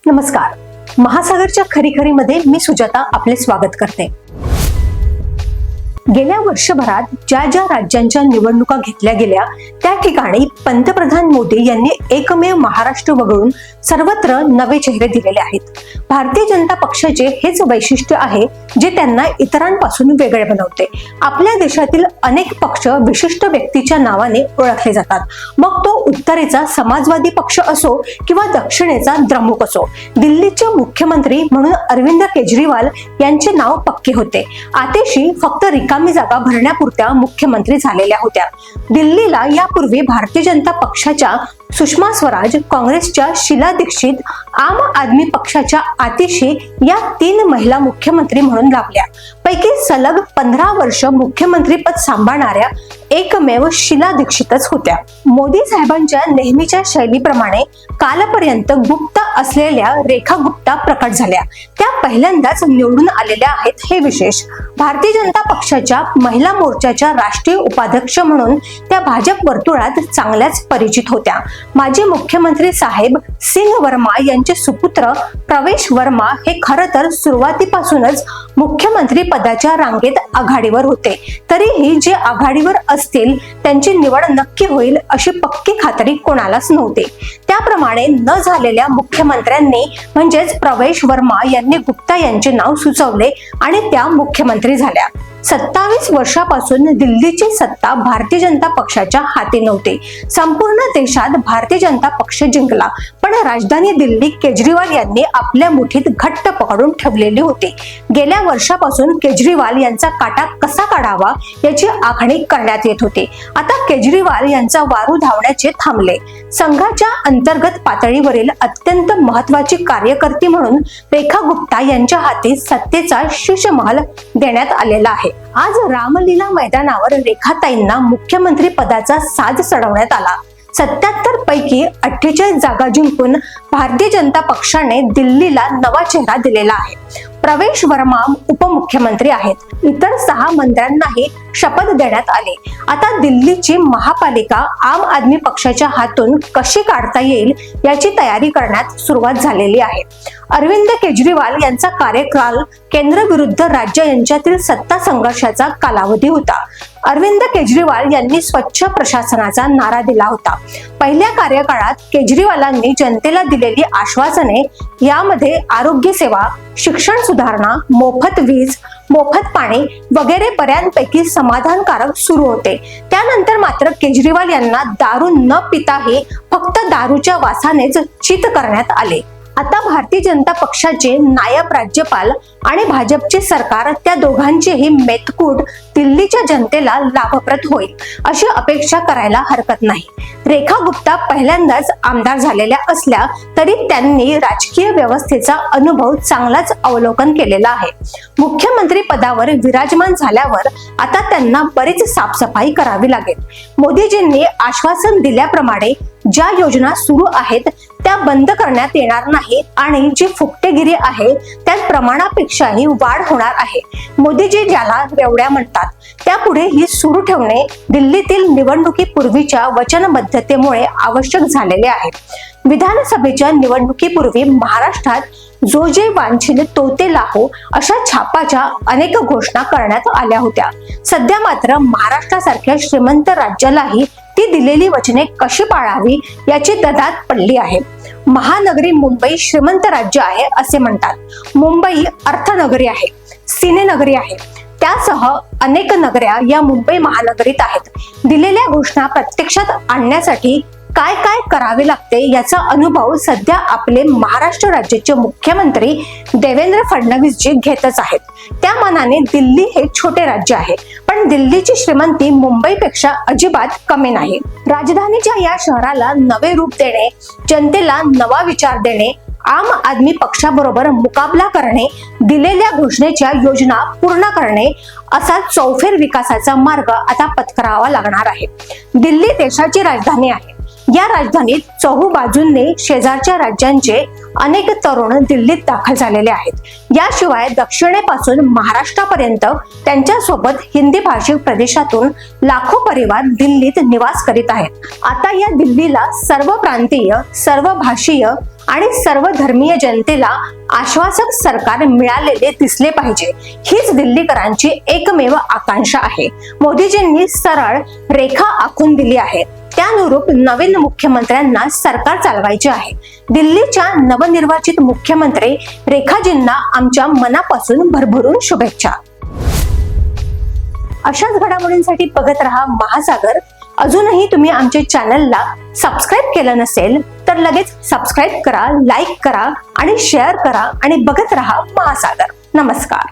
नमस्कार. महासागरच्या खरीखरीमध्ये मी सुजाता आपले स्वागत करते. गेल्या वर्षभरात ज्या ज्या राज्यांच्या निवडणुका घेतल्या गेल्या त्या ठिकाणी पंतप्रधान मोदी यांनी एकमेव महाराष्ट्र वगळून सर्वत्र नवे चेहरे दिलेले आहेत. भारतीय जनता पक्षाचे हेच वैशिष्ट्य आहे जे त्यांना इतरांपासून वेगळे बनवते. आपल्या देशातील अनेक पक्ष विशिष्ट व्यक्तीच्या नावाने ओळखले जातात. मग तो उत्तरेचा समाजवादी पक्ष असो किंवा दक्षिणेचा द्रमुक असो. दिल्लीचे मुख्यमंत्री म्हणून अरविंद केजरीवाल यांचे नाव पक्के होते. आतेशी फक्त रिकामी जागा भरण्यापुरत्या मुख्यमंत्री झालेल्या होत्या. दिल्लीला यापूर्वी भारतीय जनता पक्षाच्या सुषमा स्वराज, काँग्रेसच्या शीला दीक्षित, आम आदमी पक्षाच्या आतिशी या 3 महिला मुख्यमंत्री म्हणून लाभल्या. पैकी सलग 15 वर्ष मुख्यमंत्रीपद सांभाळणाऱ्या एकमेव शीला दीक्षितच होत्या. मोदी साहेबांच्या नेहमीच्या शैलीप्रमाणे कालपर्यंत गुप्त असलेल्या रेखा गुप्ता प्रकट झाल्या. त्या पहिल्यांदाच निवडून आलेल्या आहेत हे विशेष. भारतीय जनता पक्षाच्या महिला मोर्चाच्या राष्ट्रीय उपाध्यक्ष म्हणून त्या भाजप वर्तुळात चांगल्याच परिचित होत्या. माजी मुख्यमंत्री साहेब सिंग वर्मा यांचे सुपुत्र प्रवेश वर्मा हे खरं तर सुरुवातीपासूनच मुख्यमंत्री पदाच्या रांगेत आघाडीवर होते. तरीही जे आघाडीवर असतील त्यांची निवड नक्की होईल अशी पक्की खात्री कोणालाच नव्हती. त्याप्रमाणे न झालेल्या मुख्यमंत्र्यांनी म्हणजेच प्रवेश वर्मा यांनी गुप्ता यांचे नाव सुचवले आणि त्या मुख्यमंत्री झाल्या. 27 वर्षापासून दिल्लीची सत्ता भारतीय जनता पक्षाच्या हाती नव्हती. संपूर्ण देशात भारतीय जनता पक्ष जिंकला, पण राजधानी दिल्ली केजरीवाल यांनी आपल्या मुठीत घट्ट पकडून ठेवलेली होती. गेल्या वर्षापासून केजरीवाल यांचा काटा कसा काढावा याची आखणी करण्यात येत होती. आता केजरीवाल यांचा वारू धावण्याचे थांबले. संघाच्या अंतर्गत पातळीवरील अत्यंत महत्वाची कार्यकर्ती म्हणून रेखा गुप्ता यांच्या हाती सत्तेचा शीर्षमहल देण्यात आलेला आहे. आज रामलीला मैदानावर रेखाताईंना मुख्यमंत्री पदाचा साज चढवण्यात आला. 77 पैकी 48 जागा जिंकून भारतीय जनता पक्षाने दिल्लीला नवा चेहरा दिलेला आहे. प्रवेश वर्मा उपमुख्यमंत्री आहेत. इतर 6 मंत्र्यांनाही शपथ देण्यात आली. आता दिल्लीची महापालिका आम आदमी पक्षाच्या हातून कशी काढता येईल याची तयारी करण्यात सुरुवात झालेली आहे. अरविंद केजरीवाल यांचा कार्यकाल केंद्र विरुद्ध राज्य यांच्यातील सत्ता संघर्षाचा कालावधी होता. अरविंद केजरीवाल यांनी स्वच्छ प्रशासनाचा नारा दिला होता. पहिल्या कार्यकाळात केजरीवालांनी जनतेला दिलेली आश्वासने यामध्ये आरोग्य सेवा, शिक्षण सुधारणा, मोफत वीज, मोफत पाणी वगैरे बऱ्यापैकी समाधानकारक सुरू होते. त्यानंतर मात्र केजरीवाल यांना दारू न पिताही फक्त दारूच्या वासानेच चित करण्यात आले. आता भारतीय जनता पक्षाचे नायब राज्यपाल आणि भाजपचे सरकार त्या दोघांचीही मेतकूट दिल्लीच्या जनतेला लाभप्रद होईल अशी अपेक्षा करायला हरकत नाही. रेखा गुप्ता पहिल्यांदाच आमदार झालेल्या असल्या तरी त्यांनी राजकीय व्यवस्थेचा अनुभव चांगलाच अवलोकन केलेला आहे. मुख्यमंत्री पदावर विराजमान झाल्यावर आता त्यांना बरीच साफसफाई करावी लागेल. मोदीजींनी आश्वासन दिल्याप्रमाणे ज्या योजना सुरू आहेत त्या बंद करण्यात येणार नाही आणि जी फुकटेगिरी आहे त्यात प्रमाणापेक्षाही वाढ होणार आहे. मोदीजी ज्याला रेवड्या म्हणतात त्यापुढे ही सुरू ठेवणे दिल्लीतील निवडणुकीपूर्वीच्या वचनबद्धतेमुळे आवश्यक झालेले आहे. विधानसभेच्या निवडणुकीपूर्वी महाराष्ट्रात जो जे वांछिल तो ते लाहो अशा छापाच्या अनेक घोषणा करण्यात आल्या होत्या. सध्या मात्र महाराष्ट्रासारख्या श्रीमंत राज्यालाही ती दिलेली वचने कशी पाळावी याची ददात पडली आहे. महानगरी मुंबई श्रीमंत राज्य आहे असे म्हणतात. मुंबई अर्थनगरी आहे, सिनेनगरी आहे. त्यासह अनेक नगऱ्या या मुंबई महानगरीत आहेत. दिलेल्या घोषणा प्रत्यक्षात आणण्यासाठी काय काय करावे लागते याचा अनुभव सध्या आपले महाराष्ट्र राज्याचे मुख्यमंत्री देवेंद्र फडणवीस जी घेतच आहेत. त्या मानाने दिल्ली हे छोटे राज्य आहे, पण दिल्लीची श्रीमंती मुंबईपेक्षा अजिबात कमी नाही. राजधानीच्या या शहराला नवे रूप देणे, जनतेला नवा विचार देणे, आम आदमी पक्षाबरोबर मुकाबला करणे, दिलेल्या घोषणेच्या योजना पूर्ण करणे असा चौफेर विकासाचा मार्ग आता पत्करावा लागणार आहे. दिल्ली देशाची राजधानी आहे. या राजधानीत चहूबाजूंनी शेजारच्या राज्यांचे अनेक तरुण दिल्लीत दाखल झालेले आहेत. याशिवाय दक्षिणेपासून महाराष्ट्रापर्यंत त्यांच्यासोबत हिंदी भाषिक प्रदेशातून लाखो परिवार दिल्लीत निवास करीत आहेत. आता या दिल्लीला सर्व प्रांतीय, सर्व भाषीय आणि सर्व धर्मीय जनतेला आश्वासक सरकार मिळालेले दिसले पाहिजे, हीच दिल्लीकरांची एकमेव आकांक्षा आहे. मोदीजींनी सरळ रेखा आखून दिली आहे. त्यानुरूप नवीन मुख्यमंत्र्यांना सरकार चालवायचे आहे. दिल्लीच्या नवनिर्वाचित मुख्यमंत्री रेखाजींना आमच्या मनापासून भरभरून शुभेच्छा. अशाच घडामोडींसाठी बघत रहा महासागर. अजूनही तुम्ही आमच्या चॅनलला सबस्क्राईब केलं नसेल तर लगेच सबस्क्राईब करा, लाईक करा आणि शेअर करा आणि बघत रहा महासागर. नमस्कार.